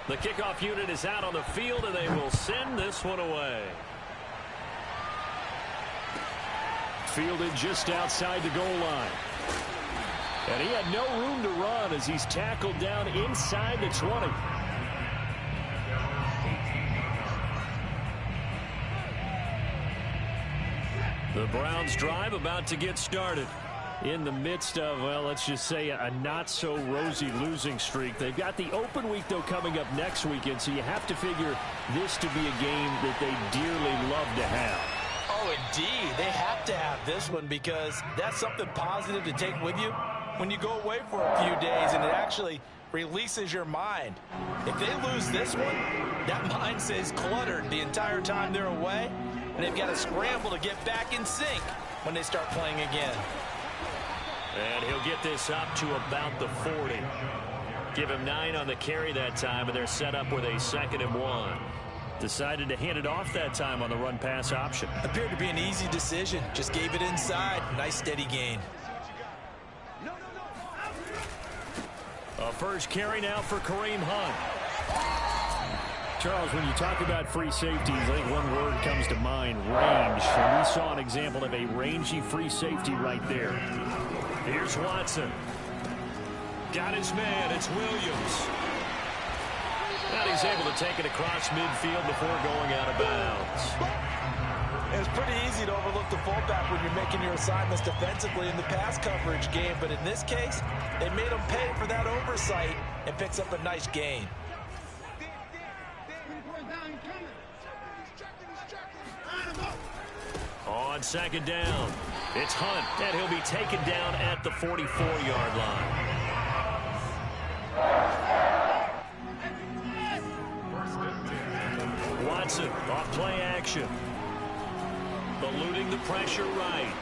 The kickoff unit is out on the field, and they will send this one away. Fielded just outside the goal line. And he had no room to run as he's tackled down inside the 20. The Browns drive about to get started. In the midst of, well, let's just say a not-so-rosy losing streak. They've got the open week, though, coming up next weekend, so you have to figure this to be a game that they dearly love to have. Oh, indeed. They have to have this one because that's something positive to take with you when you go away for a few days, and it actually releases your mind. If they lose this one, that mind stays cluttered the entire time they're away, and they've got to scramble to get back in sync when they start playing again. And he'll get this up to about the 40. Give him 9 on the carry that time, and they're set up with a 2nd and 1. Decided to hand it off that time on the run-pass option. Appeared to be an easy decision. Just gave it inside. Nice steady gain. A first carry now for Kareem Hunt. Charles, when you talk about free safeties, I think one word comes to mind, range. And we saw an example of a rangy free safety right there. Here's Watson. Got his man. It's Williams. And he's able to take it across midfield before going out of bounds. It's pretty easy to overlook the fullback when you're making your assignments defensively in the pass coverage game. But in this case, they made him pay for that oversight and picks up a nice gain. On 2nd down, it's Hunt, and he'll be taken down at the 44-yard line. Watson off play action. Eluding the pressure right.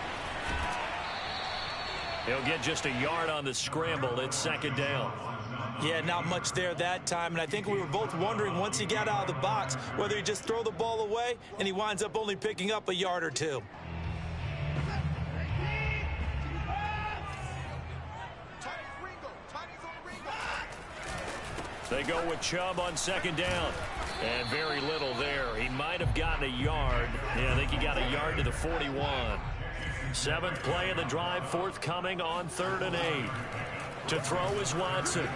He'll get just a yard on the scramble. It's 2nd down. Yeah, not much there that time, and I think we were both wondering once he got out of the box whether he just throw the ball away and he winds up only picking up a yard or two. They go with Chubb on 2nd down. And very little there. He might have gotten a yard. Yeah, I think he got a yard to the 41. 7th play of the drive forthcoming on 3rd and 8. To throw is Watson.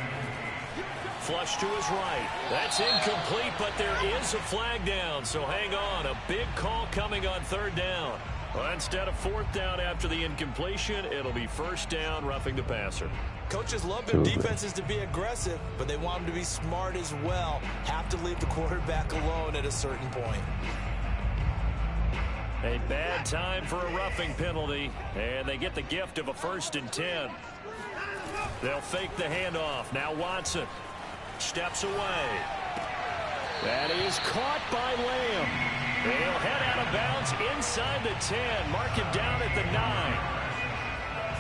Flush to his right. That's incomplete, but there is a flag down. So hang on. A big call coming on 3rd down. Well, instead of 4th down after the incompletion, it'll be 1st down, roughing the passer. Coaches love their defenses to be aggressive, but they want them to be smart as well. Have to leave the quarterback alone at a certain point. A bad time for a roughing penalty, and they get the gift of a 1st and 10. They'll fake the handoff. Now Watson steps away. That is caught by Lamb. They'll head out of bounds inside the 10. Mark him down at the 9.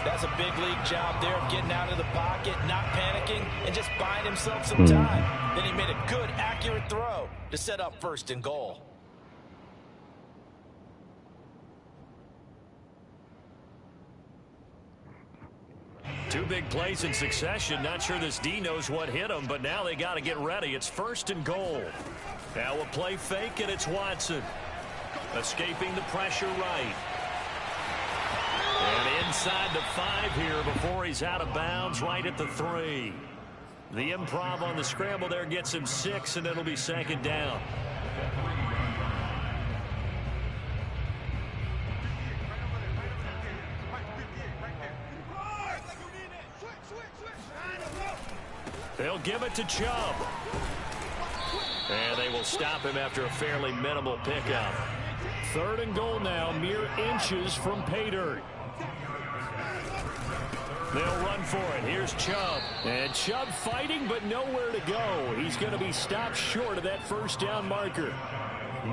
That's a big league job there of getting out of the pocket, not panicking, and just buying himself some time. Then he made a good, accurate throw to set up 1st and goal. Two big plays in succession. Not sure this D knows what hit him, but now they got to get ready. It's 1st and goal. Now a play fake, and it's Watson. Escaping the pressure right. And inside the 5 here before he's out of bounds right at the 3. The improv on the scramble there gets him 6, and it'll be 2nd down. They'll give it to Chubb. And they will stop him after a fairly minimal pickup. 3rd and goal now, mere inches from pay dirt. They'll run for it. Here's Chubb. And Chubb fighting, but nowhere to go. He's going to be stopped short of that 1st down marker.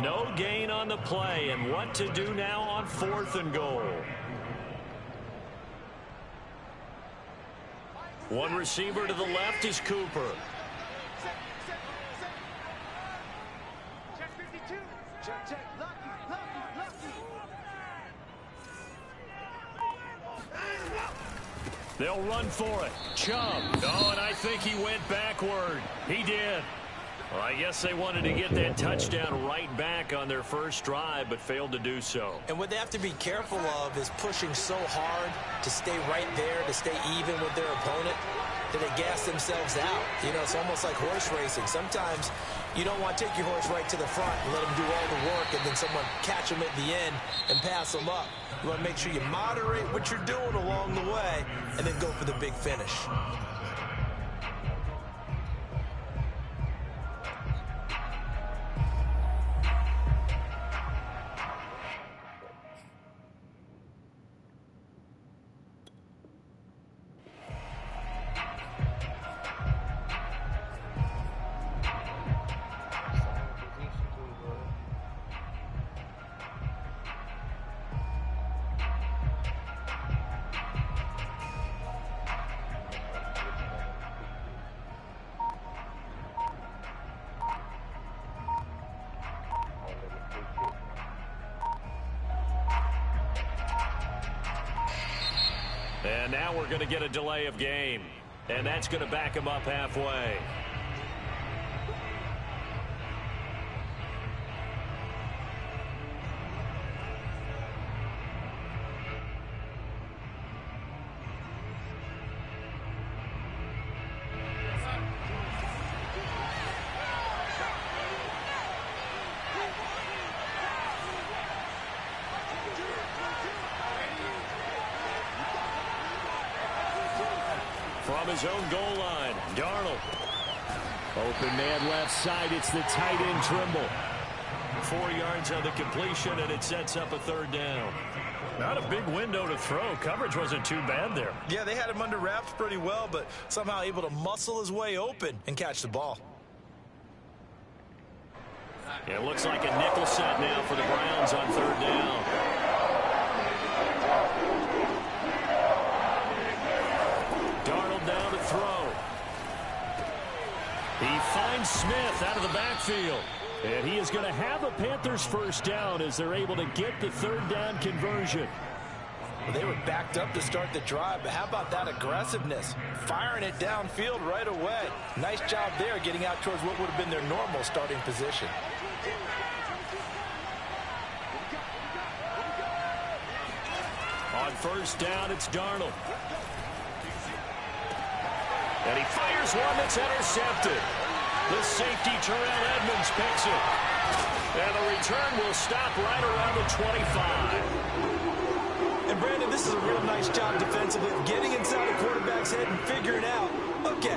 No gain on the play, and what to do now on 4th and goal. One receiver to the left is Cooper. They'll run for it. Chubb. Oh, and I think he went backward. He did. Well, I guess they wanted to get that touchdown right back on their first drive, but failed to do so. And what they have to be careful of is pushing so hard to stay right there, to stay even with their opponent, that they gas themselves out. You know, it's almost like horse racing. Sometimes you don't want to take your horse right to the front and let him do all the work, and then someone catch him at the end and pass him up. You want to make sure you moderate what you're doing along the way and then go for the big finish. And now we're going to get a delay of game. And that's going to back him up halfway. From his own goal line, Darnold. Open man left side. It's the tight end Trimble. 4 yards on the completion, and it sets up a third down. Not a big window to throw. Coverage wasn't too bad there. Yeah, they had him under wraps pretty well, but somehow able to muscle his way open and catch the ball. It looks like a nickel set now for the Browns on third down. Darnold down to throw. He finds Smith out of the backfield. And he is going to have a Panthers first down as they're able to get the third down conversion. Well, they were backed up to start the drive, but how about that aggressiveness? Firing it downfield right away. Nice job there getting out towards what would have been their normal starting position. On first down, it's Darnold. And he fires one that's intercepted. The safety, Terrell Edmonds, picks it. And the return will stop right around the 25. And, Brandon, this is a real nice job defensively of getting inside the quarterback's head and figuring out, okay,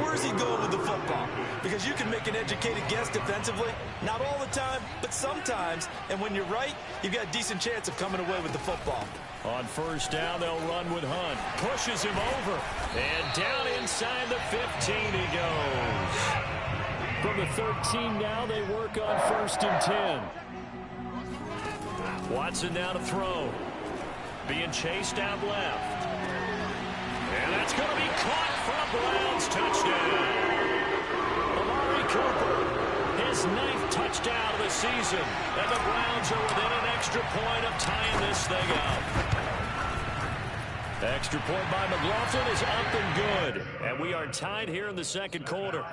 where's he going with the football? Because you can make an educated guess defensively. Not all the time, but sometimes. And when you're right, you've got a decent chance of coming away with the football. On first down, they'll run with Hunt. Pushes him over. And down inside the 15 he goes. From the 13 now, they work on first and 10. Watson now to throw. Being chased out left. And that's going to be caught for a Browns touchdown. Amari Cooper, his 9th touchdown of the season. And the Browns are within an extra point of tying this thing up. Extra point by McLaughlin is up and good. And we are tied here in the second quarter.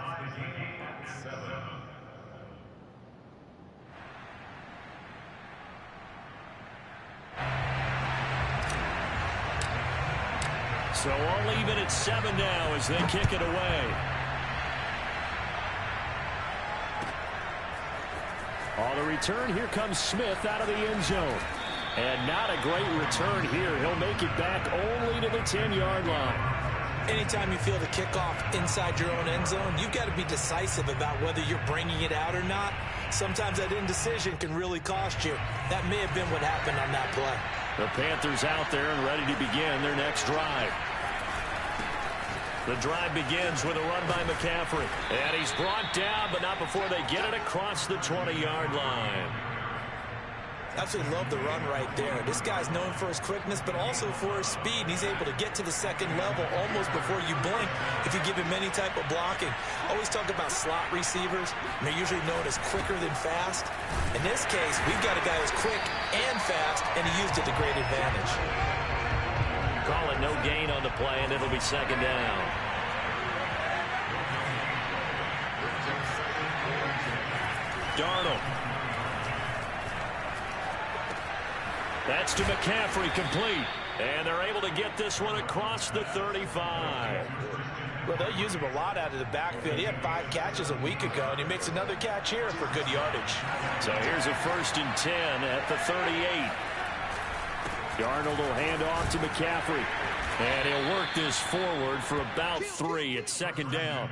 So all even at 7 now as they kick it away. On the return, here comes Smith out of the end zone. And not a great return here. He'll make it back only to the 10-yard line. Anytime you feel the kickoff inside your own end zone, you've got to be decisive about whether you're bringing it out or not. Sometimes that indecision can really cost you. That may have been what happened on that play. The Panthers out there and ready to begin their next drive. The drive begins with a run by McCaffrey. And he's brought down, but not before they get it across the 20-yard line. Absolutely love the run right there. This guy's known for his quickness, but also for his speed. And he's able to get to the second level almost before you blink if you give him any type of blocking. Always talk about slot receivers. And they're usually known as quicker than fast. In this case, we've got a guy who's quick and fast, and he used it to great advantage. Call it no gain on the play, and it'll be second down. Darnold. That's to McCaffrey, complete. And they're able to get this one across the 35. Well, they'll use him a lot out of the backfield. He had 5 catches a week ago, and he makes another catch here for good yardage. So here's a 1st and 10 at the 38. Darnold will hand off to McCaffrey. And he'll work this forward for about 3 at 2nd down.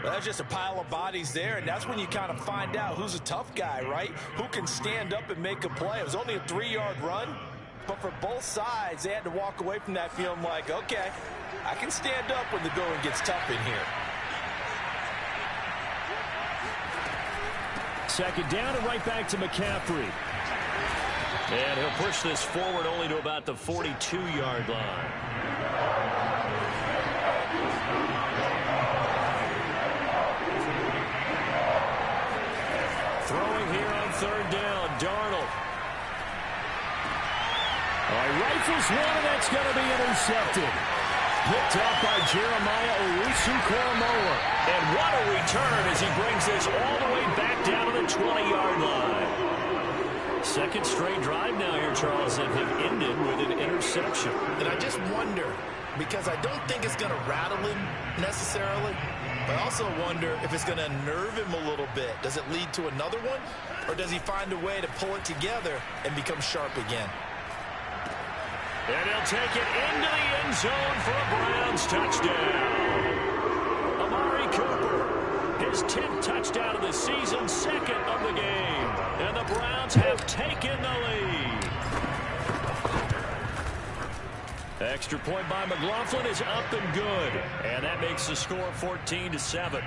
Well, that's just a pile of bodies there, and that's when you kind of find out who's a tough guy, right? Who can stand up and make a play. It was only a 3-yard run, but for both sides, they had to walk away from that feeling like, okay, I can stand up when the going gets tough in here. 2nd down and right back to McCaffrey. And he'll push this forward only to about the 42-yard line. Throwing here on 3rd down, Darnold. Rifles one, and that's going to be intercepted. Picked up by Jeremiah Owusu-Koramoah. And what a return as he brings this all the way back down to the 20-yard line. 2nd straight drive now here, Charles, that have ended with an interception. And I just wonder, because I don't think it's going to rattle him necessarily, but I also wonder if it's going to unnerve him a little bit. Does it lead to another one, or does he find a way to pull it together and become sharp again? And he'll take it into the end zone for a Browns touchdown. Amari Cooper, his 10th touchdown of the season, 2nd of the game. And the Browns have taken the lead. Extra point by McLaughlin is up and good. And that makes the score 14-7.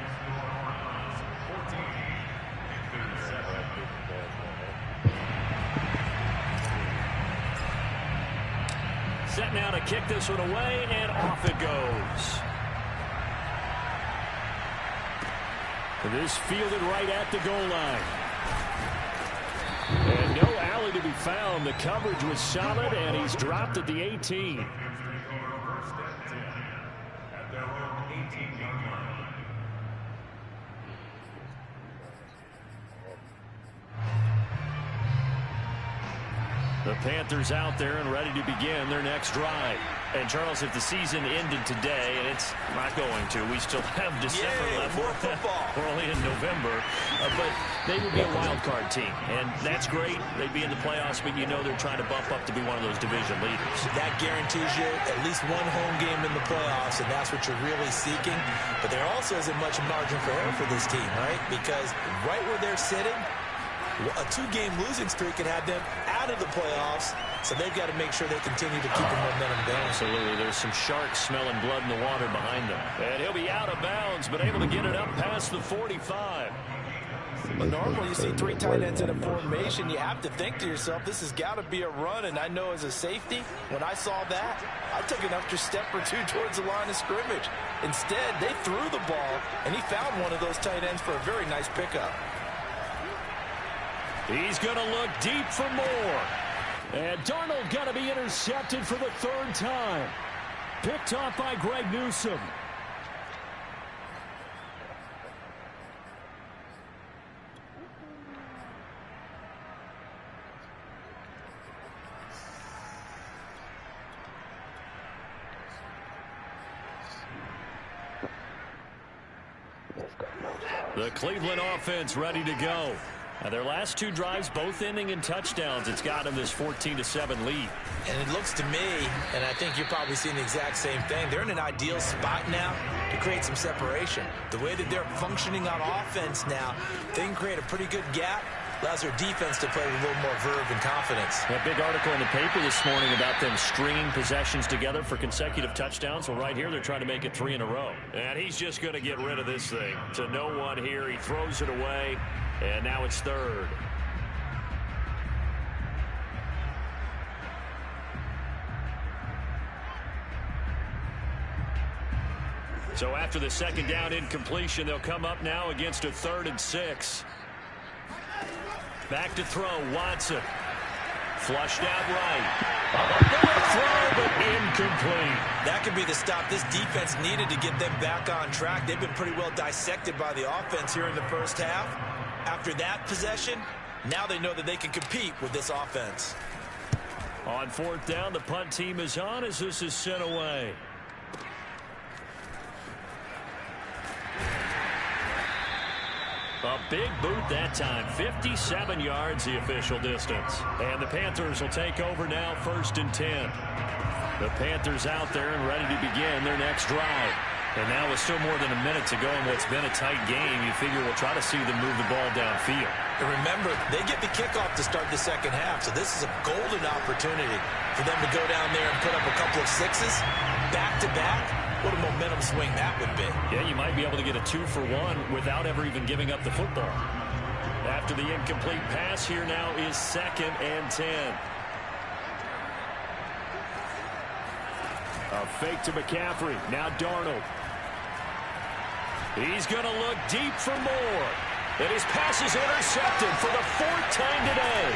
Set now to kick this one away, and off it goes. This fielded right at the goal line. And no alley to be found. The coverage was solid, and he's dropped at the 18. The Panthers out there and ready to begin their next drive. And, Charles, if the season ended today, and it's not going to, we still have December left. More football. We're only in November. But they would be a wild card team. And that's great. They'd be in the playoffs, but you know they're trying to bump up to be one of those division leaders. That guarantees you at least one home game in the playoffs, and that's what you're really seeking. But there also isn't much margin for error for this team, right? Because right where they're sitting, a 2-game losing streak could have them out of the playoffs, so they've got to make sure they continue to keep the momentum going. Absolutely. There's some sharks smelling blood in the water behind them. And he'll be out of bounds, but able to get it up past the 45. But normally you see 3 tight ends in a formation, you have to think to yourself, this has got to be a run. And I know as a safety, when I saw that, I took an extra step or 2 towards the line of scrimmage. Instead, they threw the ball, and he found one of those tight ends for a very nice pickup. He's going to look deep for more. And Darnold going to be intercepted for the 3rd time. Picked off by Greg Newsome. The Cleveland offense ready to go. Now their last 2 drives, both ending in touchdowns. It's got them this 14-7 lead. And it looks to me, and I think you're probably seeing the exact same thing, they're in an ideal spot now to create some separation. The way that they're functioning on offense now, they can create a pretty good gap. Allows their defense to play with a little more verve and confidence. A big article in the paper this morning about them stringing possessions together for consecutive touchdowns. Well, right here, they're trying to make it 3 in a row. And he's just going to get rid of this thing. To no one here. He throws it away. And now it's 3rd. So after the 2nd down incompletion, they'll come up now against a 3rd and 6. Back to throw, Watson. Flushed out right. A bullet throw, but incomplete. That could be the stop this defense needed to get them back on track. They've been pretty well dissected by the offense here in the first half. After that possession, now they know that they can compete with this offense. On fourth down, the punt team is on as this is sent away. A big boot that time. 57 yards the official distance. And the Panthers will take over now, 1st and 10. The Panthers out there and ready to begin their next drive. And now with still more than a minute to go in what's been a tight game, you figure we'll try to see them move the ball downfield. And remember, they get the kickoff to start the second half, so this is a golden opportunity for them to go down there and put up a couple of sixes back-to-back. What a momentum swing that would be. Yeah, you might be able to get a 2-for-1 without ever even giving up the football. After the incomplete pass, here now is 2nd and 10. A fake to McCaffrey. Now Darnold. He's going to look deep for more. And his pass is intercepted for the 4th time today.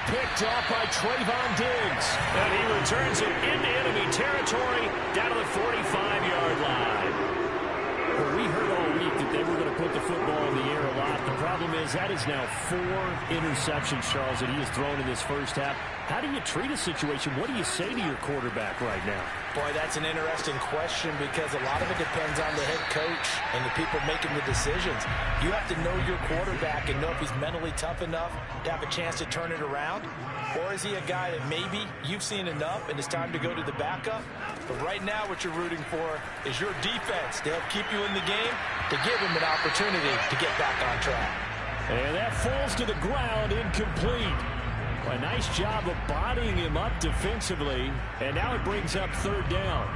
Picked off by Trayvon Diggs. And he returns it into enemy territory down to the 45-yard line. Well, we heard all week that they were going to put the football in the air a lot. The problem is that is now 4 interceptions, Charles, that he has thrown in this first half. How do you treat a situation? What do you say to your quarterback right now? Boy, that's an interesting question because a lot of it depends on the head coach and the people making the decisions. You have to know your quarterback and know if he's mentally tough enough to have a chance to turn it around. Or is he a guy that maybe you've seen enough and it's time to go to the backup? But right now what you're rooting for is your defense to help keep you in the game, to give him an opportunity to get back on track. And that falls to the ground, incomplete. A nice job of bodying him up defensively. And now it brings up 3rd down.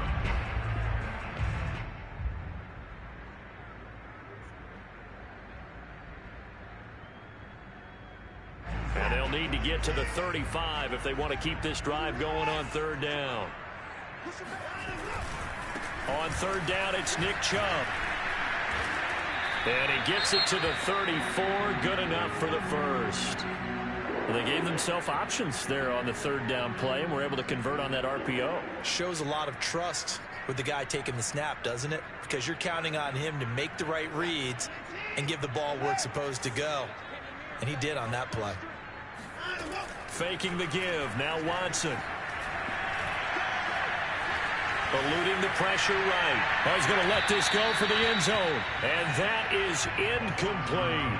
And they'll need to get to the 35 if they want to keep this drive going on 3rd down. On 3rd down, it's Nick Chubb. And he gets it to the 34. Good enough for the first. Well, they gave themselves options there on the 3rd down play and were able to convert on that RPO. Shows a lot of trust with the guy taking the snap, doesn't it? Because you're counting on him to make the right reads and give the ball where it's supposed to go. And he did on that play. Faking the give. Now Watson. Eluding the pressure right. Oh, he's going to let this go for the end zone. And that is incomplete.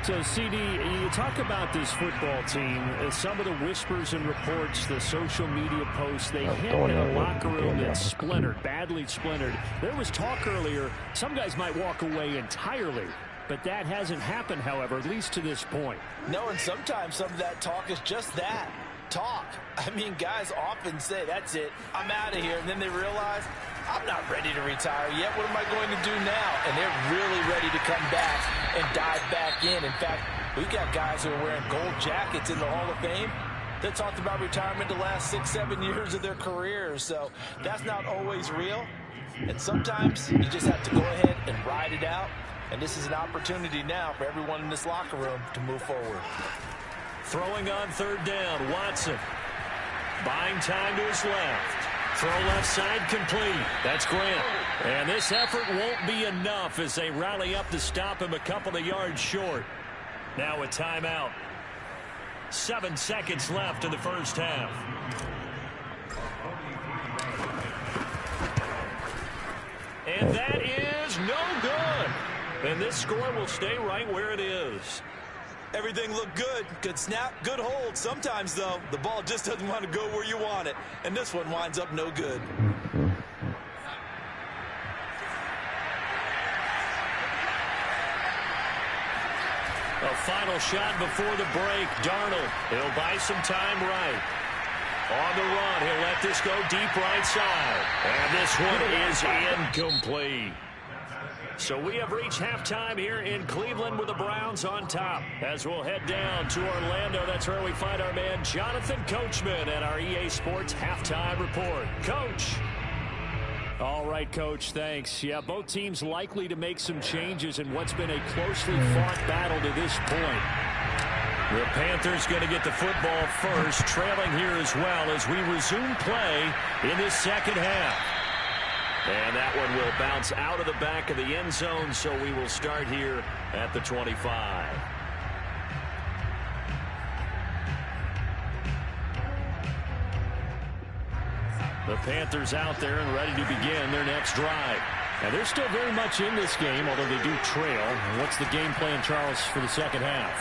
So, CD, you talk about this football team, some of the whispers and reports, the social media posts, they hint at a locker room that's splintered, badly splintered. There was talk earlier, some guys might walk away entirely, but that hasn't happened, however, at least to this point. No, and sometimes some of that talk is just that, talk. I mean, guys often say, that's it, I'm out of here, and then they realize, I'm not ready to retire yet. What am I going to do now? And they're really ready to come back and dive back in. In fact, we've got guys who are wearing gold jackets in the Hall of Fame that talked about retirement the last 6-7 years of their careers. So that's not always real. And sometimes you just have to go ahead and ride it out. And this is an opportunity now for everyone in this locker room to move forward. Throwing on 3rd down, Watson. Buying time to his left. Throw left side complete. That's Grant. And this effort won't be enough as they rally up to stop him a couple of yards short. Now a timeout. 7 seconds left in the first half. And that is no good. And this score will stay right where it is. Everything looked good. Good snap, good hold. Sometimes, though, the ball just doesn't want to go where you want it. And this one winds up no good. A final shot before the break. Darnold, he'll buy some time right. On the run, he'll let this go deep right side. And this one is incomplete. So we have reached halftime here in Cleveland with the Browns on top. As we'll head down to Orlando, that's where we find our man Jonathan Coachman at our EA Sports Halftime Report. Coach. All right, Coach, thanks. Yeah, both teams likely to make some changes in what's been a closely fought battle to this point. The Panthers going to get the football first, trailing here as well as we resume play in this second half. And that one will bounce out of the back of the end zone, so we will start here at the 25. The Panthers out there and ready to begin their next drive. And they're still very much in this game, although they do trail. What's the game plan, Charles, for the second half?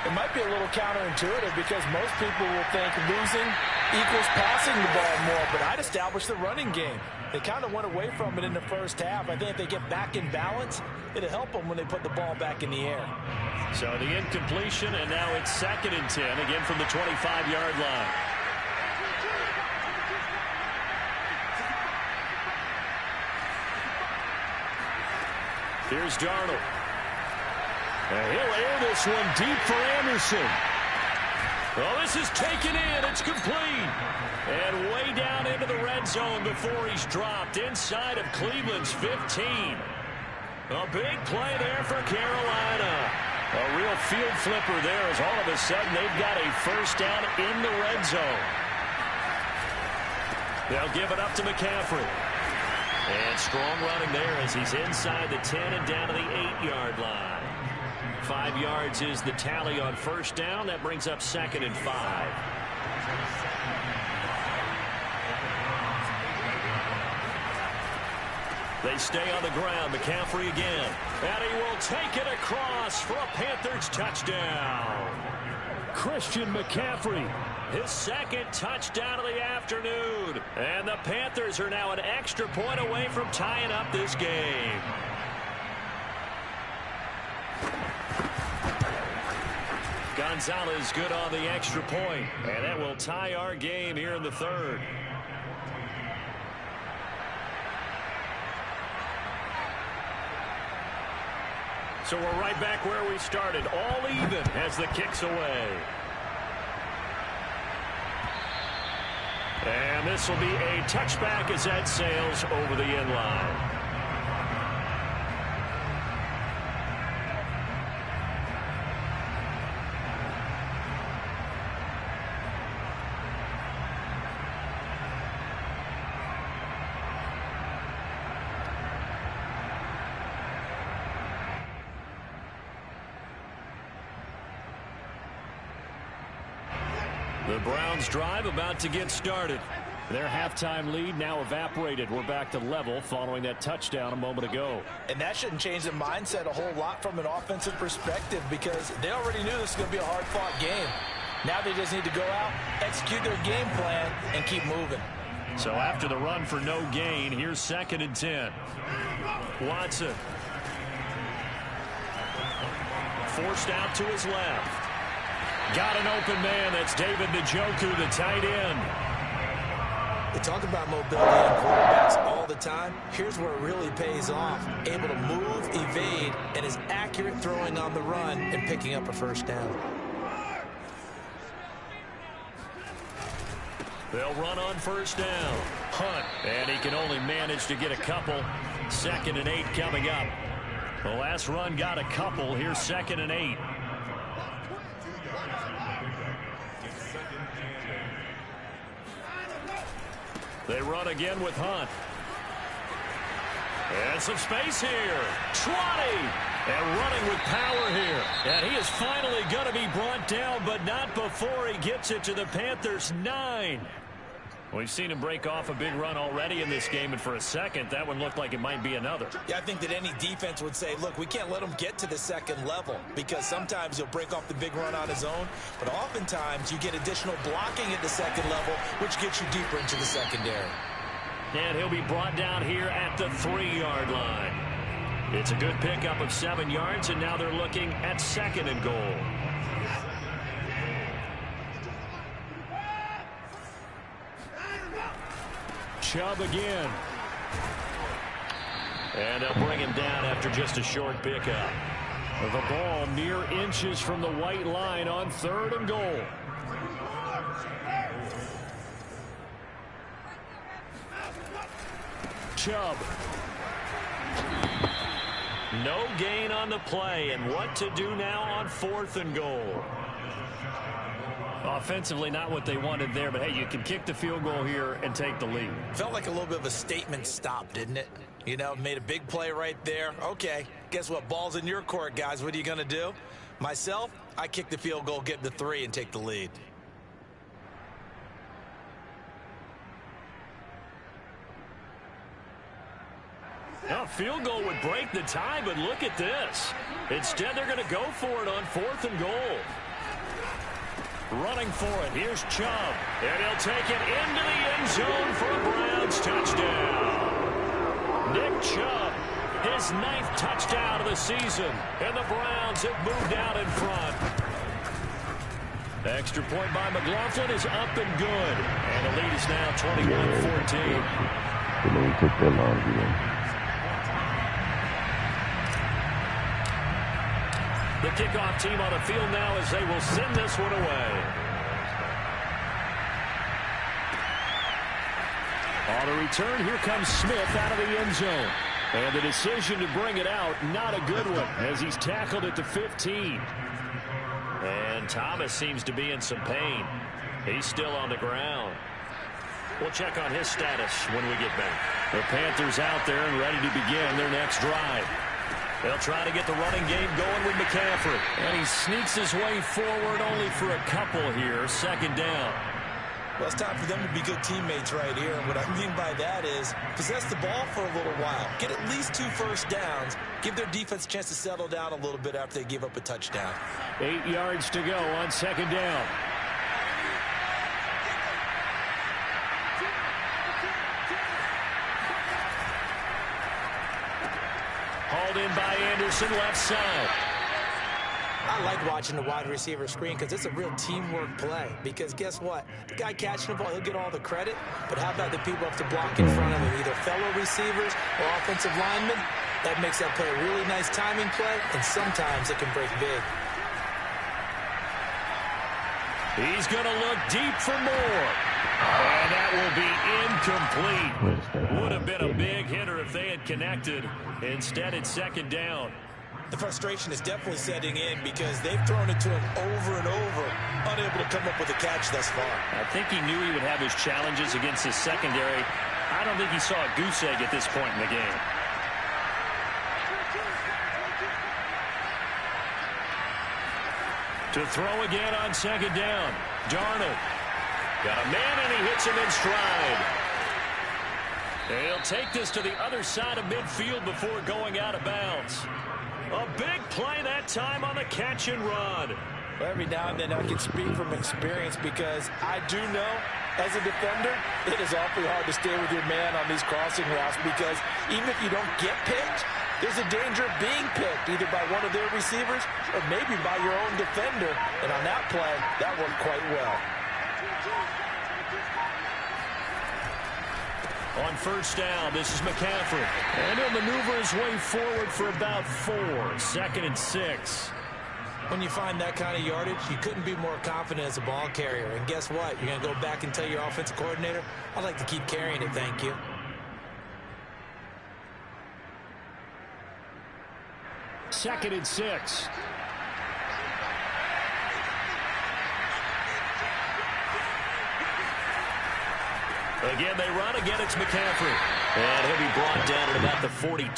It might be a little counterintuitive because most people will think losing equals passing the ball more, but I'd establish the running game. They kind of went away from it in the first half. I think if they get back in balance, it'll help them when they put the ball back in the air. So the incompletion, and now it's 2nd and 10, again from the 25-yard line. Here's Darnold. And he'll air this one deep for Anderson. Well, this is taken in. It's complete. And way down into the red zone before he's dropped inside of Cleveland's 15. A big play there for Carolina. A real field flipper there as all of a sudden they've got a first down in the red zone. They'll give it up to McCaffrey. And strong running there as he's inside the 10 and down to the 8-yard line. 5 yards is the tally on first down. That brings up 2nd and 5. They stay on the ground. McCaffrey again. And he will take it across for a Panthers touchdown. Christian McCaffrey. His 2nd touchdown of the afternoon. And the Panthers are now an extra point away from tying up this game. Gonzalez good on the extra point. And that will tie our game here in the 3rd. So we're right back where we started. All even as the kick's away. And this will be a touchback as that sails over the end line. The Browns drive about to get started. Their halftime lead now evaporated. We're back to level following that touchdown a moment ago. And that shouldn't change the mindset a whole lot from an offensive perspective because they already knew this was going to be a hard-fought game. Now they just need to go out, execute their game plan, and keep moving. So after the run for no gain, here's 2nd and 10. Watson. Forced out to his left. Got an open man. That's David Njoku, the tight end. They talk about mobility in quarterbacks all the time. Here's where it really pays off. Able to move, evade, and is accurate throwing on the run and picking up a first down. They'll run on first down. Hunt. And he can only manage to get a couple. 2nd and 8 coming up. The last run got a couple. Here's 2nd and 8. They run again with Hunt. And some space here. Trotty. And running with power here. And he is finally going to be brought down, but not before he gets it to the Panthers' 9. We've seen him break off a big run already in this game, and for a second, that one looked like it might be another. Yeah, I think that any defense would say, look, we can't let him get to the second level because sometimes he'll break off the big run on his own, but oftentimes you get additional blocking at the second level, which gets you deeper into the secondary. And he'll be brought down here at the 3-yard line. It's a good pickup of 7 yards, and now they're looking at 2nd and goal. Chubb again. And they'll bring him down after just a short pickup. The ball mere inches from the white line on 3rd and goal. Chubb. No gain on the play, and what to do now on 4th and goal. Offensively, not what they wanted there, but hey, you can kick the field goal here and take the lead. Felt like a little bit of a statement stop, didn't it? You know, made a big play right there. Okay, guess what? Ball's in your court, guys. What are you going to do? Myself, I kick the field goal, get the 3, and take the lead. A field goal would break the tie, but look at this. Instead, they're going to go for it on 4th and goal. Running for it, here's Chubb. And he'll take it into the end zone for a Browns touchdown. Nick Chubb, his 9th touchdown of the season. And the Browns have moved out in front. Extra point by McLaughlin is up and good. And the lead is now 21-14. The kickoff team on the field now as they will send this one away. On the return, here comes Smith out of the end zone. And the decision to bring it out, not a good one, as he's tackled at the 15. And Thomas seems to be in some pain. He's still on the ground. We'll check on his status when we get back. The Panthers out there and ready to begin their next drive. They'll try to get the running game going with McCaffrey. And he sneaks his way forward only for a couple here. 2nd down. Well, it's time for them to be good teammates right here. And what I mean by that is possess the ball for a little while. Get at least 2 first downs. Give their defense a chance to settle down a little bit after they give up a touchdown. 8 yards to go on 2nd down. Hauled in by Anderson, left side. I like watching the wide receiver screen because it's a real teamwork play. Because guess what? The guy catching the ball, he'll get all the credit. But how about the people up to block in front of him, either fellow receivers or offensive linemen? That makes that play a really nice timing play, and sometimes it can break big. He's going to look deep for more. And that will be incomplete. Would have been a big hitter if they had connected. Instead, it's 2nd down. The frustration is definitely setting in because they've thrown it to him over and over, unable to come up with a catch thus far. I think he knew he would have his challenges against his secondary. I don't think he saw a goose egg at this point in the game. To throw again on 2nd down. Darnold. Got a man, and he hits him in stride. And he'll take this to the other side of midfield before going out of bounds. A big play that time on the catch and run. Well, every now and then I can speak from experience because I do know, as a defender, it is awfully hard to stay with your man on these crossing routes because even if you don't get picked, there's a danger of being picked either by one of their receivers or maybe by your own defender. And on that play, that worked quite well. On 1st down, this is McCaffrey. And he'll maneuver his way forward for about 4. 2nd and 6. When you find that kind of yardage, you couldn't be more confident as a ball carrier. And guess what? You're going to go back and tell your offensive coordinator, I'd like to keep carrying it, thank you. Second and 6. Again, they run. Again, it's McCaffrey. And he'll be brought down at about the 42.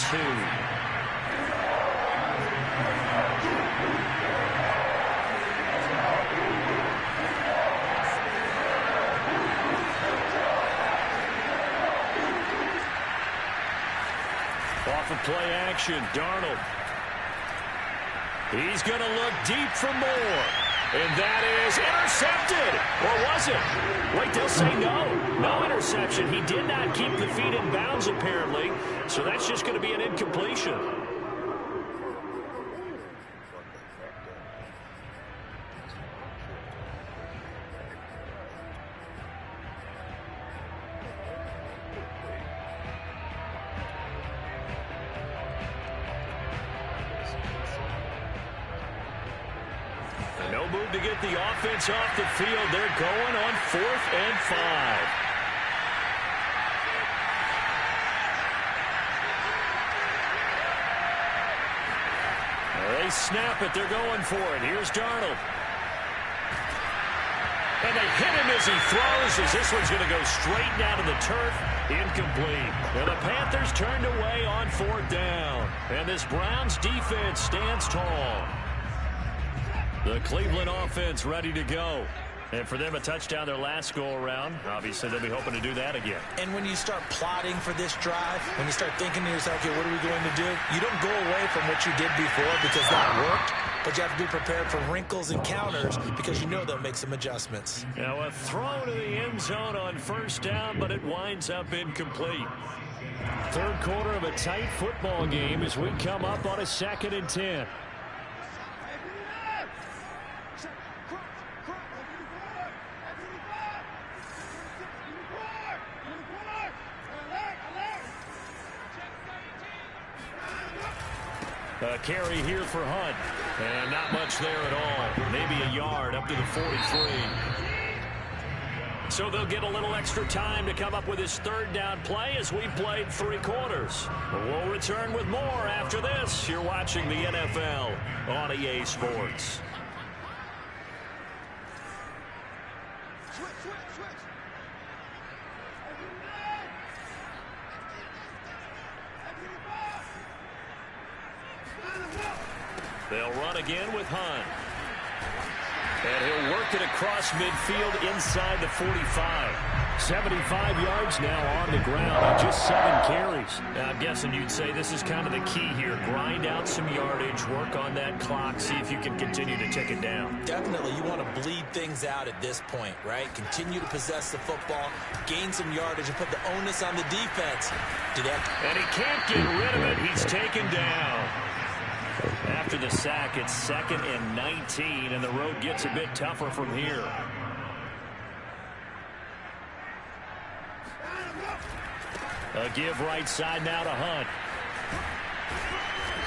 Off of play action, Darnold. He's going to look deep for more. And that is intercepted. Or was it? Wait, they'll say no. No interception. He did not keep the feet in bounds, apparently. So that's just going to be an incompletion. No move to get the offense off the field. They're going on 4th and 5. They snap it. They're going for it. Here's Darnold. And they hit him as he throws, as this one's going to go straight down to the turf. Incomplete. And the Panthers turned away on 4th down. And this Browns defense stands tall. The Cleveland offense ready to go. And for them, a touchdown their last go-around. Obviously, they'll be hoping to do that again. And when you start plotting for this drive, when you start thinking to yourself, okay, what are we going to do? You don't go away from what you did before because that worked. But you have to be prepared for wrinkles and counters because you know they'll make some adjustments. Now a throw to the end zone on 1st down, but it winds up incomplete. 3rd quarter of a tight football game as we come up on a 2nd and 10. A carry here for Hunt. And not much there at all. Maybe a yard up to the 43. So they'll get a little extra time to come up with his 3rd down play as we played 3 quarters. We'll return with more after this. You're watching the NFL on EA Sports. They'll run again with Hunt. And he'll work it across midfield inside the 45. 75 yards now on the ground on just 7 carries. Now, I'm guessing you'd say this is kind of the key here. Grind out some yardage, work on that clock, see if you can continue to tick it down. Definitely, you want to bleed things out at this point, right? Continue to possess the football, gain some yardage, and put the onus on the defense. And he can't get rid of it. He's taken down. After the sack, it's 2nd and 19, and the road gets a bit tougher from here. A give right side now to Hunt.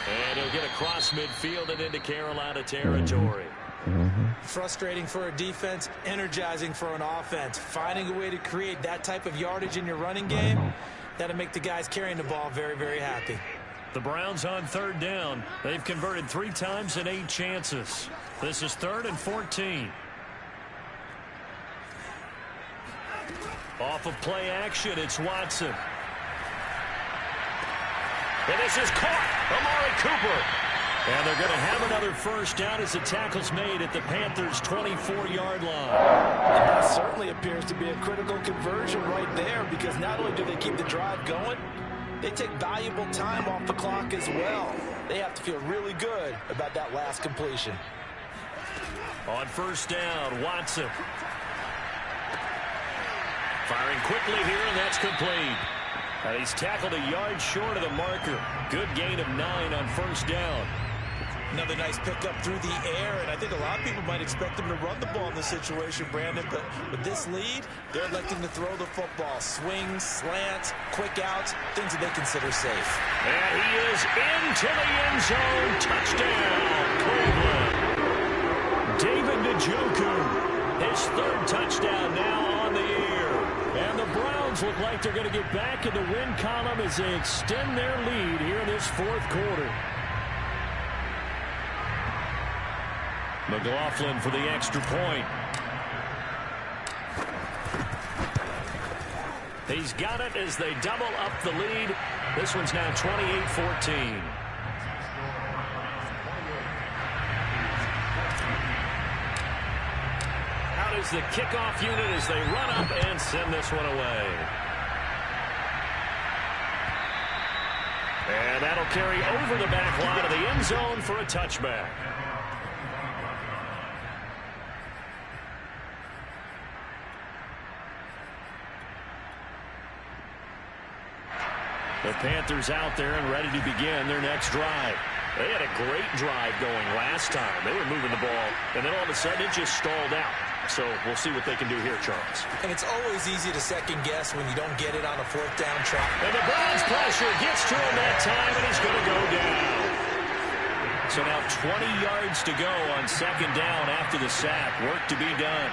And he'll get across midfield and into Carolina territory. Frustrating for a defense, energizing for an offense. Finding a way to create that type of yardage in your running game, that'll make the guys carrying the ball very, very happy. The Browns on 3rd down. They've converted 3 times in 8 chances. This is 3rd and 14. Off of play action, it's Watson. And this is caught. Amari Cooper. And they're going to have another 1st down as the tackle's made at the Panthers' 24-yard line. And that certainly appears to be a critical conversion right there because not only do they keep the drive going, they take valuable time off the clock as well. They have to feel really good about that last completion. On 1st down, Watson. Firing quickly here, and that's complete. And he's tackled a yard short of the marker. Good gain of 9 on 1st down. Another nice pickup through the air, and I think a lot of people might expect them to run the ball in this situation, Brandon, but with this lead, they're electing to throw the football. Swings, slants, quick outs, things that they consider safe. And he is into the end zone. Touchdown, Cleveland. David Njoku, his 3rd touchdown now on the year. And the Browns look like they're going to get back in the win column as they extend their lead here in this 4th quarter. McLaughlin for the extra point. He's got it as they double up the lead. This one's now 28-14. Out is the kickoff unit as they run up and send this one away. And that'll carry over the back line of the end zone for a touchback. The Panthers out there and ready to begin their next drive. They had a great drive going last time. They were moving the ball, and then all of a sudden it just stalled out. So we'll see what they can do here, Charles. And it's always easy to second guess when you don't get it on a 4th down try. And the Browns pressure gets to him that time, and he's going to go down. So now 20 yards to go on 2nd down after the sack. Work to be done.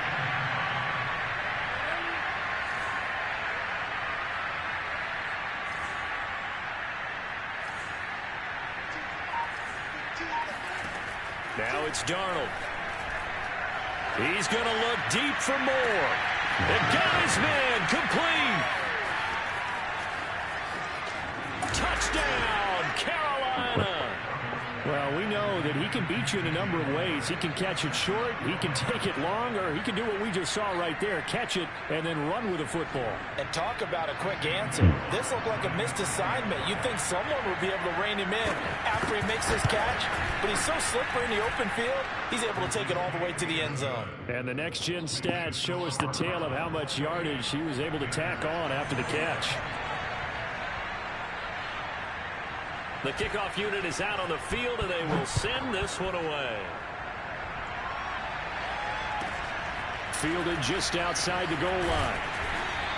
Now it's Darnold. He's going to look deep for more. And got his man complete. Touchdown, Carolina. Well, we know that he can beat you in a number of ways. He can catch it short, he can take it long, or he can do what we just saw right there, catch it and then run with the football. And talk about a quick answer. This looked like a missed assignment. You'd think someone would be able to rein him in after he makes this catch, but he's so slippery in the open field, he's able to take it all the way to the end zone. And the next-gen stats show us the tale of how much yardage he was able to tack on after the catch. The kickoff unit is out on the field, and they will send this one away. Fielded just outside the goal line.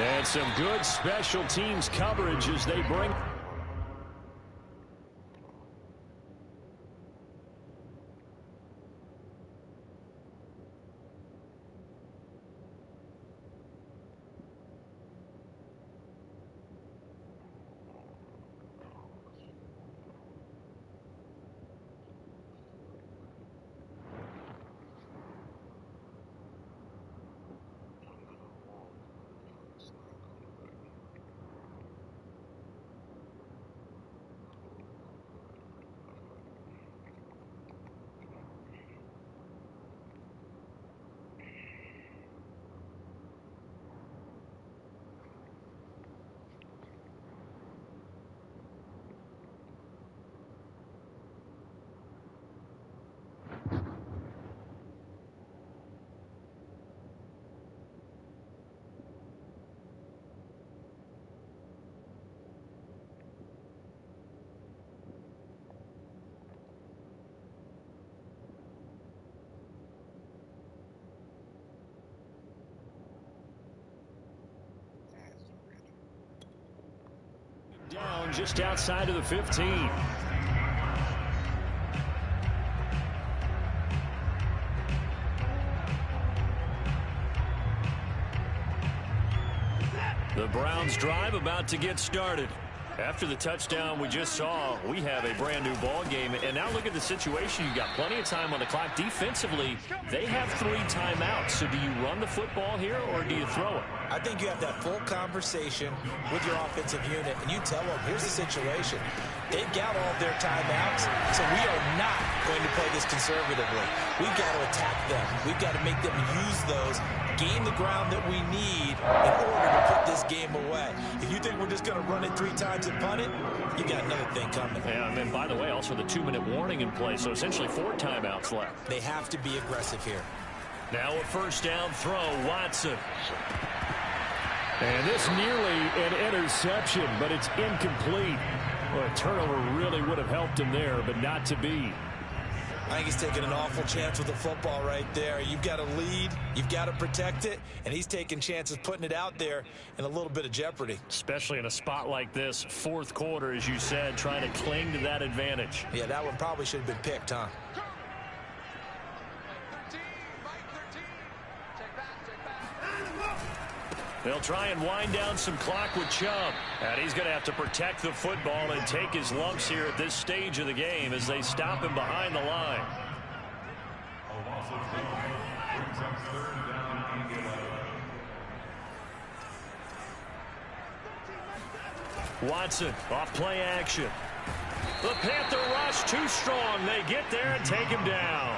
And some good special teams coverage as they bring... Down just outside of the 15. The Browns drive about to get started. After the touchdown we just saw, we have a brand new ball game. And now look at the situation. You got plenty of time on the clock. Defensively, they have 3 timeouts. So do you run the football here or do you throw it? I think you have that full conversation with your offensive unit, and you tell them, here's the situation. They've got all their timeouts, so we are not going to play this conservatively. We've got to attack them. We've got to make them use those, gain the ground that we need in order to put this game away. If you think we're just going to run it 3 times and punt it, you got another thing coming. Yeah, and then, by the way, also the 2-minute warning in play, so essentially 4 timeouts left. They have to be aggressive here. Now a first down throw, Watson. And this nearly an interception, but it's incomplete. Well, a turnover really would have helped him there, but not to be. I think he's taking an awful chance with the football right there. You've got to lead, you've got to protect it, and he's taking chances putting it out there in a little bit of jeopardy. Especially in a spot like this, 4th quarter, as you said, trying to cling to that advantage. Yeah, that one probably should have been picked, huh? They'll try and wind down some clock with Chubb. And he's going to have to protect the football and take his lumps here at this stage of the game as they stop him behind the line. Watson off play action. The Panther rush too strong. They get there and take him down.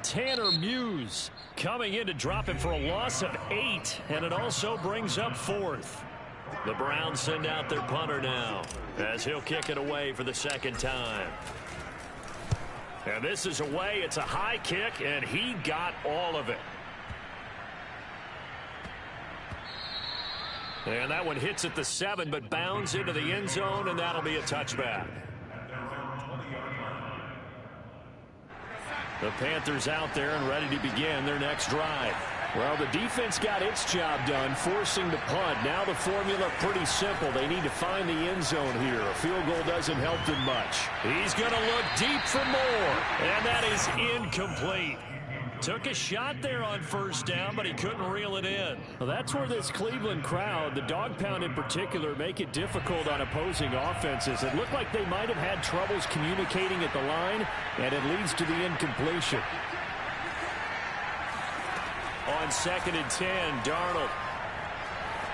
Tanner Muse coming in to drop him for a loss of 8, and it also brings up 4th. The Browns send out their punter now as he'll kick it away for the 2nd time. And this is away. It's a high kick, and he got all of it. And that one hits at the 7, but bounds into the end zone, and that'll be a touchback. The Panthers out there and ready to begin their next drive. Well, the defense got its job done, forcing the punt. Now the formula pretty simple. They need to find the end zone here. A field goal doesn't help them much. He's going to look deep for more, and that is incomplete. Took a shot there on 1st down, but he couldn't reel it in. Well, that's where this Cleveland crowd, the dog pound in particular, make it difficult on opposing offenses. It looked like they might have had troubles communicating at the line, and it leads to the incompletion. On 2nd and 10, Darnold.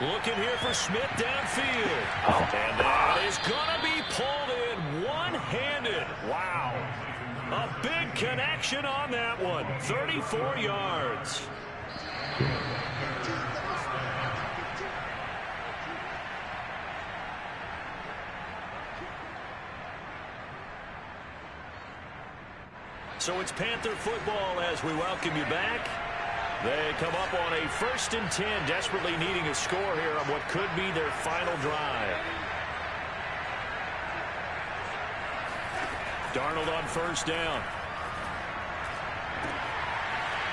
Looking here for Smith downfield. And that is going to be pulled in one-handed. Wow. A big connection on that one. 34 yards. So it's Panther football as we welcome you back. They come up on a 1st and 10, desperately needing a score here on what could be their final drive. Darnold on 1st down.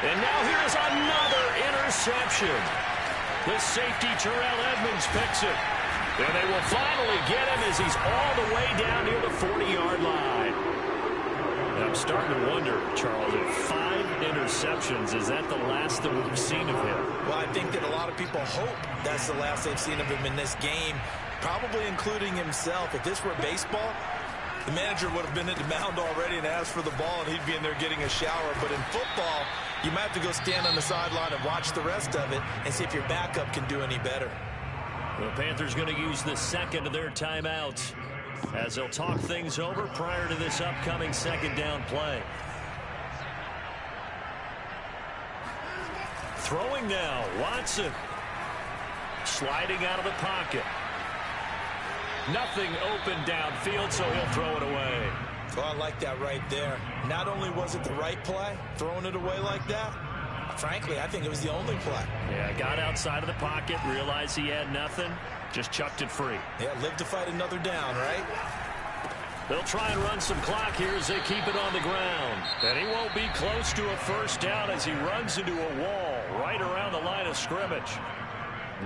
And now here's another interception. The safety, Terrell Edmonds, picks it. And they will finally get him as he's all the way down near the 40-yard line. And I'm starting to wonder, Charles, if 5 interceptions, is that the last that we've seen of him? Well, I think that a lot of people hope that's the last they've seen of him in this game, probably including himself. If this were baseball, the manager would have been at the mound already and asked for the ball, and he'd be in there getting a shower. But in football, you might have to go stand on the sideline and watch the rest of it and see if your backup can do any better. The Panthers going to use the 2nd of their timeouts as they'll talk things over prior to this upcoming 2nd down play. Throwing now, Watson. Sliding out of the pocket. Nothing open downfield, so he'll throw it away. Well, I like that right there. Not only was it the right play, throwing it away like that, frankly, I think it was the only play. Yeah, got outside of the pocket, realized he had nothing, just chucked it free. Yeah, live to fight another down, right? They'll try and run some clock here as they keep it on the ground. And he won't be close to a 1st down as he runs into a wall right around the line of scrimmage.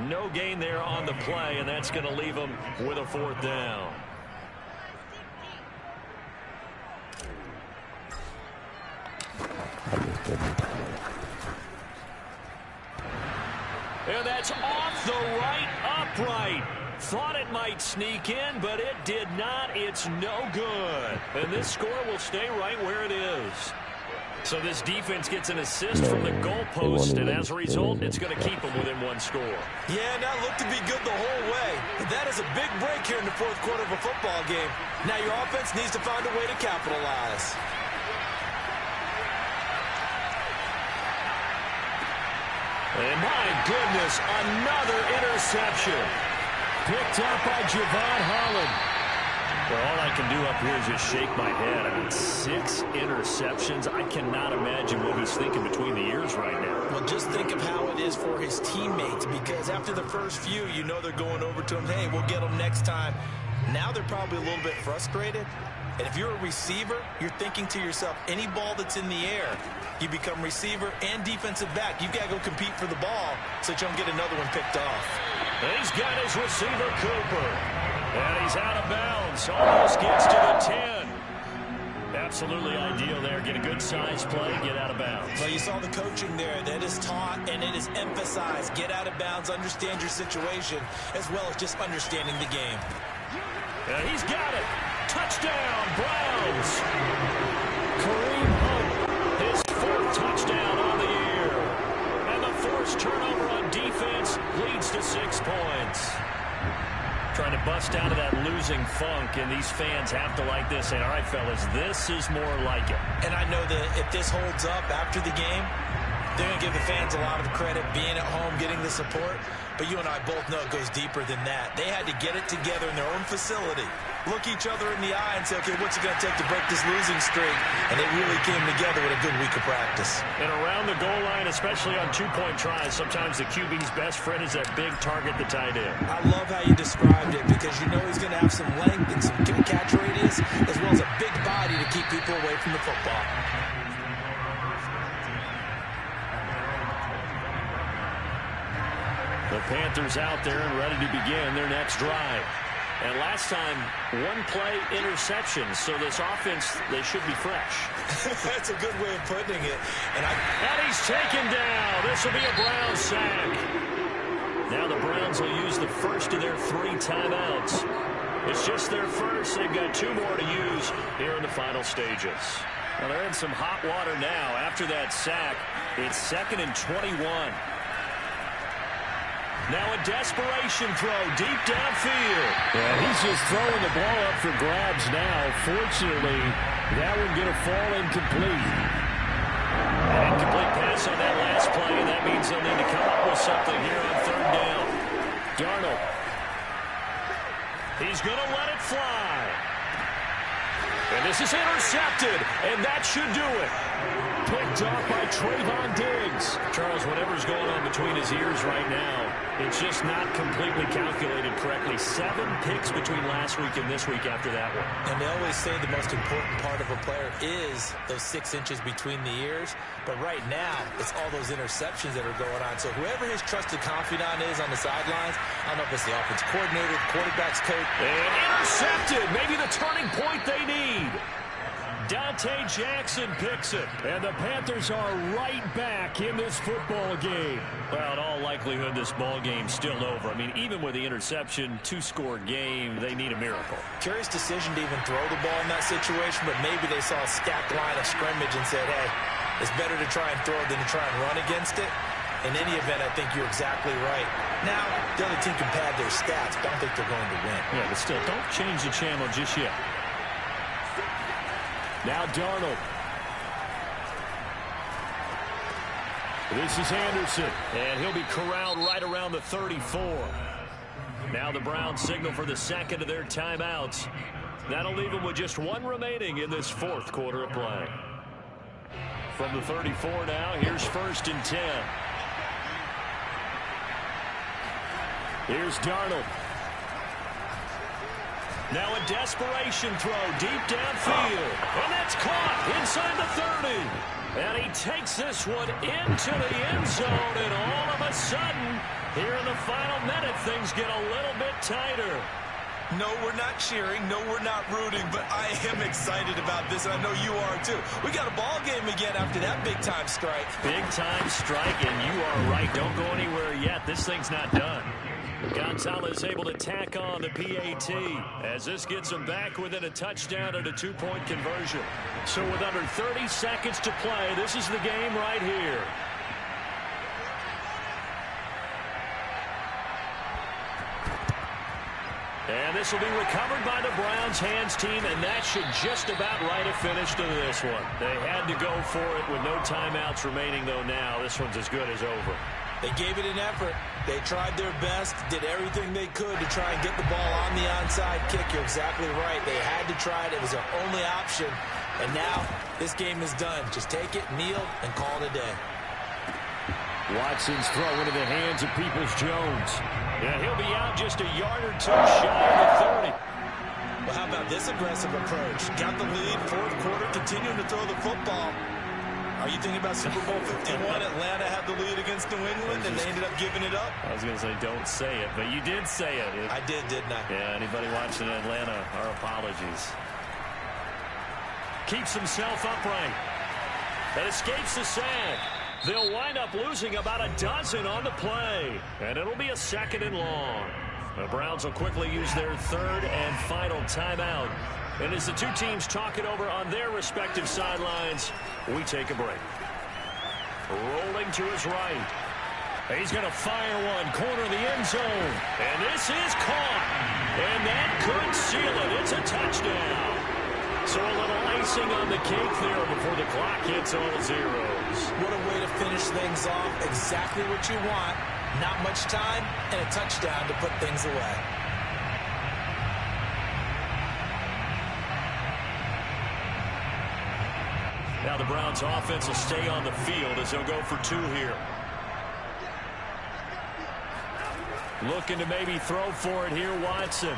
No gain there on the play, and that's going to leave him with a 4th down. And that's off the right upright. Thought it might sneak in, but it did not. It's no good. And this score will stay right where it is. So this defense gets an assist from the goalpost, and as a result, it's going to keep them within 1 score. Yeah, and that looked to be good the whole way. But that is a big break here in the 4th quarter of a football game. Now your offense needs to find a way to capitalize. And my goodness, another interception. Picked up by Javon Holland. Well, all I can do up here is just shake my head. I mean, 6 interceptions. I cannot imagine what he's thinking between the ears right now. Well, just think of how it is for his teammates, because after the first few, you know they're going over to him, hey, we'll get him next time. Now they're probably a little bit frustrated. And if you're a receiver, you're thinking to yourself, any ball that's in the air, you become receiver and defensive back. You've got to go compete for the ball so that you don't get another one picked off. And he's got his receiver, Cooper. And he's out of bounds. Almost gets to the 10. Absolutely ideal there. Get a good size play, get out of bounds. Well, you saw the coaching there. That is taught and it is emphasized. Get out of bounds, understand your situation, as well as just understanding the game. And he's got it. Touchdown, Browns. Kareem Hunt, his 4th touchdown on the year. And the forced turnover on defense leads to 6 points. Trying to bust out of that losing funk, and these fans have to like this. Saying, all right, fellas, this is more like it. And I know that if this holds up after the game, they're going to give the fans a lot of credit, being at home, getting the support. But you and I both know it goes deeper than that. They had to get it together in their own facility, look each other in the eye and say, okay, what's it going to take to break this losing streak? And they really came together with a good week of practice. And around the goal line, especially on 2-point tries, sometimes the QB's best friend is that big target, the tight end. I love how you described it, because you know he's going to have some length and some catch radius, as well as a big body to keep people away from the football. The Panthers out there and ready to begin their next drive. And last time, 1-play interception. So this offense, they should be fresh. That's a good way of putting it. And he's taken down. This will be a Browns sack. Now the Browns will use the first of their 3 timeouts. It's just their first. They've got 2 more to use here in the final stages. Well, they're in some hot water now. After that sack, it's 2nd and 21. Now a desperation throw deep downfield. Yeah, he's just throwing the ball up for grabs now. Fortunately, that one going to fall incomplete. An incomplete pass on that last play, and that means they'll need to come up with something here on 3rd down. Darnold. He's going to let it fly. And this is intercepted, and that should do it. Picked off by Trayvon Diggs. Charles, whatever's going on between his ears right now, it's just not completely calculated correctly. 7 picks between last week and this week after that one. And they always say the most important part of a player is those 6 inches between the ears. But right now, it's all those interceptions that are going on. So whoever his trusted confidant is on the sidelines, I don't know if it's the offense coordinator, the quarterback's coach. And intercepted. Maybe the turning point they need. Dante Jackson picks it, and the Panthers are right back in this football game. Well, in all likelihood, this ball game's still over. I mean, even with the interception, 2-score game, they need a miracle. Curious decision to even throw the ball in that situation, but maybe they saw a stacked line of scrimmage and said, hey, it's better to try and throw than to try and run against it. In any event, I think you're exactly right. Now, the other team can pad their stats, but I don't think they're going to win. Yeah, but still, don't change the channel just yet. Now Darnold. This is Anderson, and he'll be corralled right around the 34. Now the Browns signal for the second of their timeouts. That'll leave them with just 1 remaining in this 4th quarter of play. From the 34 now, here's 1st and 10. Here's Darnold. Now a desperation throw deep downfield. And that's caught inside the 30. And he takes this one into the end zone. And all of a sudden, here in the final minute, things get a little bit tighter. No, we're not cheering. No, we're not rooting. But I am excited about this, and I know you are too. We got a ball game again after that big-time strike. Big-time strike, and you are right. Don't go anywhere yet. This thing's not done. Gonzalez able to tack on the PAT as this gets him back within a touchdown and a 2-point conversion. So with under 30 seconds to play, this is the game right here. And this will be recovered by the Browns hands team, and that should just about write a finish to this one. They had to go for it with no timeouts remaining, though now this one's as good as over. They gave it an effort. They tried their best, did everything they could to try and get the ball on the onside kick. You're exactly right. They had to try it. It was their only option. And now this game is done. Just take it, kneel, and call it a day. Watson's throw into the hands of Peoples-Jones. Yeah, he'll be out just a yard or two shy of the 30. Well, how about this aggressive approach? Got the lead, 4th quarter, continuing to throw the football. Are you thinking about Super Bowl 51? Atlanta had the lead against New England, and they ended up giving it up? I was going to say, don't say it, but you did say it. I did, didn't I? Yeah, anybody watching Atlanta, our apologies. Keeps himself upright. And escapes the sack. They'll wind up losing about a dozen on the play. And it'll be a 2nd and long. The Browns will quickly use their 3rd and final timeout. And as the two teams talk it over on their respective sidelines, we take a break. Rolling to his right. He's going to fire one, corner of the end zone. And this is caught. And that could seal it. It's a touchdown. So a little icing on the cake there before the clock hits all zeros. What a way to finish things off. Exactly what you want. Not much time and a touchdown to put things away. Now the Browns offense will stay on the field as they'll go for 2 here. Looking to maybe throw for it here, Watson.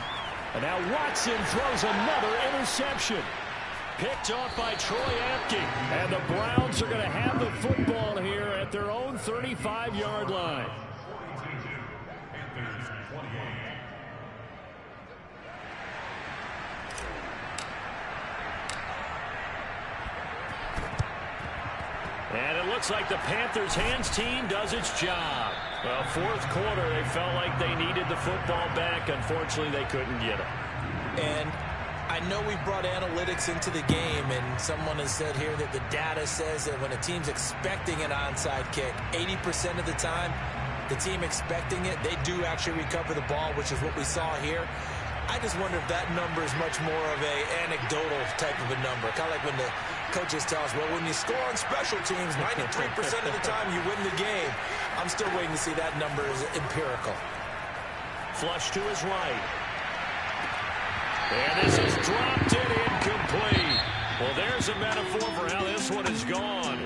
And now Watson throws another interception. Picked off by Troy Apke. And the Browns are going to have the football here at their own 35-yard line. And it looks like the Panthers hands team does its job. Well, 4th quarter, they felt like they needed the football back. Unfortunately, they couldn't get it. And I know we've brought analytics into the game, and someone has said here that the data says that when a team's expecting an onside kick, 80% of the time, the team expecting it, they do actually recover the ball, which is what we saw here. I just wonder if that number is much more of a anecdotal type of a number. Kind of like when the coaches tell us, well, when you score on special teams, 93% of the time you win the game. I'm still waiting to see that number is empirical. Flush to his right. And this is dropped in incomplete. Well, there's a metaphor for how this one is gone.